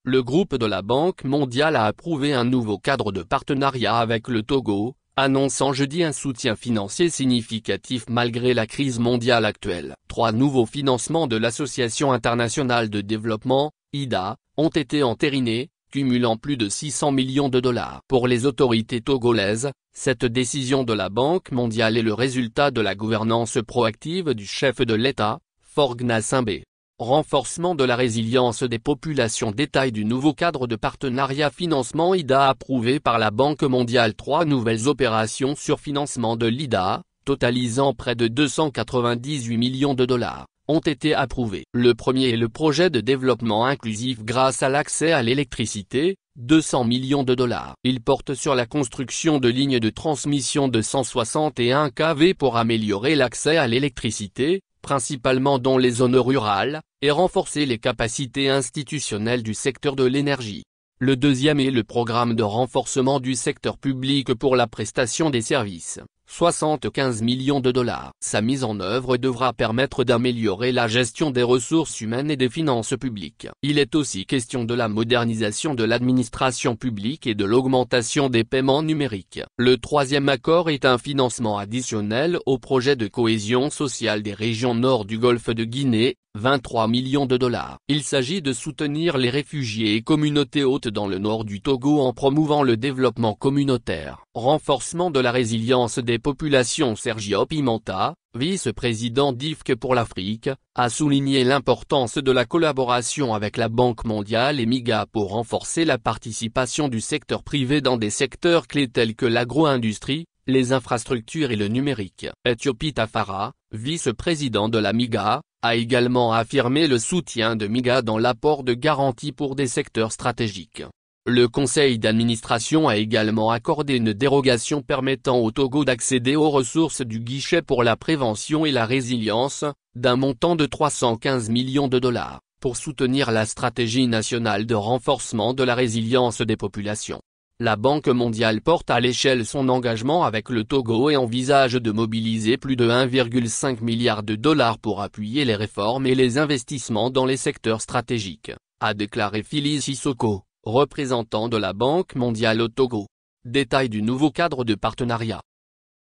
Le groupe de la Banque mondiale a approuvé un nouveau cadre de partenariat avec le Togo, annonçant jeudi un soutien financier significatif malgré la crise mondiale actuelle. 3 nouveaux financements de l'Association internationale de développement, IDA, ont été entérinés, cumulant plus de 600 millions de dollars. Pour les autorités togolaises, cette décision de la Banque mondiale est le résultat de la gouvernance proactive du chef de l'État, Faure Gnassingbé. Renforcement de la résilience des populations. Détail du nouveau cadre de partenariat financement IDA approuvé par la Banque mondiale. 3 nouvelles opérations sur financement de l'IDA, totalisant près de 298 millions de dollars, ont été approuvées. Le premier est le projet de développement inclusif grâce à l'accès à l'électricité, 200 millions de dollars. Il porte sur la construction de lignes de transmission de 161 kV pour améliorer l'accès à l'électricité, principalement dans les zones rurales, et renforcer les capacités institutionnelles du secteur de l'énergie. Le deuxième est le programme de renforcement du secteur public pour la prestation des services, 75 millions de dollars. Sa mise en œuvre devra permettre d'améliorer la gestion des ressources humaines et des finances publiques. Il est aussi question de la modernisation de l'administration publique et de l'augmentation des paiements numériques. Le troisième accord est un financement additionnel au projet de cohésion sociale des régions nord du golfe de Guinée, 23 millions de dollars. Il s'agit de soutenir les réfugiés et communautés hôtes dans le nord du Togo en promouvant le développement communautaire. Renforcement de la résilience des populations. Sergio Pimenta, vice-président d'IFC pour l'Afrique, a souligné l'importance de la collaboration avec la Banque mondiale et MIGA pour renforcer la participation du secteur privé dans des secteurs clés tels que l'agro-industrie, les infrastructures et le numérique. Ethiopie Tafara, vice-président de la MIGA, a également affirmé le soutien de MIGA dans l'apport de garanties pour des secteurs stratégiques. Le conseil d'administration a également accordé une dérogation permettant au Togo d'accéder aux ressources du guichet pour la prévention et la résilience, d'un montant de 315 millions de dollars, pour soutenir la stratégie nationale de renforcement de la résilience des populations. La Banque mondiale porte à l'échelle son engagement avec le Togo et envisage de mobiliser plus de 1,5 milliard de dollars pour appuyer les réformes et les investissements dans les secteurs stratégiques, a déclaré Phyllis Sissoko, représentant de la Banque mondiale au Togo. Détail du nouveau cadre de partenariat.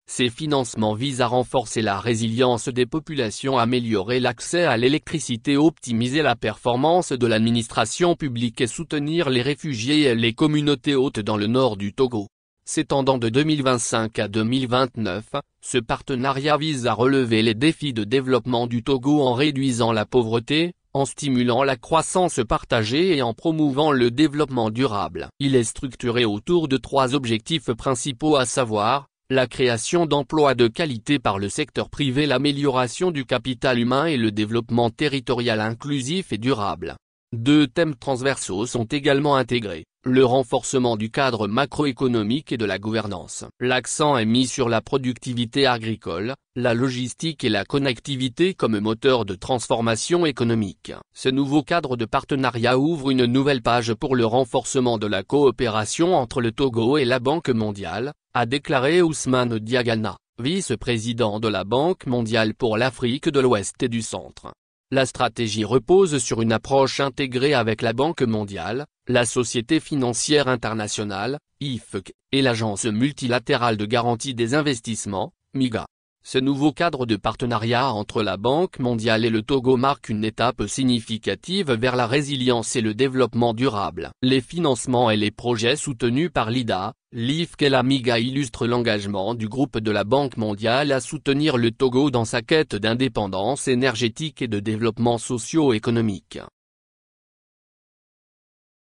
Ces financements visent à renforcer la résilience des populations, améliorer l'accès à l'électricité, optimiser la performance de l'administration publique et soutenir les réfugiés et les communautés hôtes dans le nord du Togo. S'étendant de 2025 à 2029, ce partenariat vise à relever les défis de développement du Togo en réduisant la pauvreté, en stimulant la croissance partagée et en promouvant le développement durable. Il est structuré autour de 3 objectifs principaux, à savoir la création d'emplois de qualité par le secteur privé, l'amélioration du capital humain et le développement territorial inclusif et durable. 2 thèmes transversaux sont également intégrés, le renforcement du cadre macroéconomique et de la gouvernance. L'accent est mis sur la productivité agricole, la logistique et la connectivité comme moteur de transformation économique. Ce nouveau cadre de partenariat ouvre une nouvelle page pour le renforcement de la coopération entre le Togo et la Banque mondiale, a déclaré Ousmane Diagana, vice-président de la Banque mondiale pour l'Afrique de l'Ouest et du Centre. La stratégie repose sur une approche intégrée avec la Banque mondiale, la Société financière internationale, IFC, et l'Agence multilatérale de garantie des investissements, MIGA. Ce nouveau cadre de partenariat entre la Banque mondiale et le Togo marque une étape significative vers la résilience et le développement durable. Les financements et les projets soutenus par l'IDA, l'IFC et la MIGA illustrent l'engagement du groupe de la Banque mondiale à soutenir le Togo dans sa quête d'indépendance énergétique et de développement socio-économique.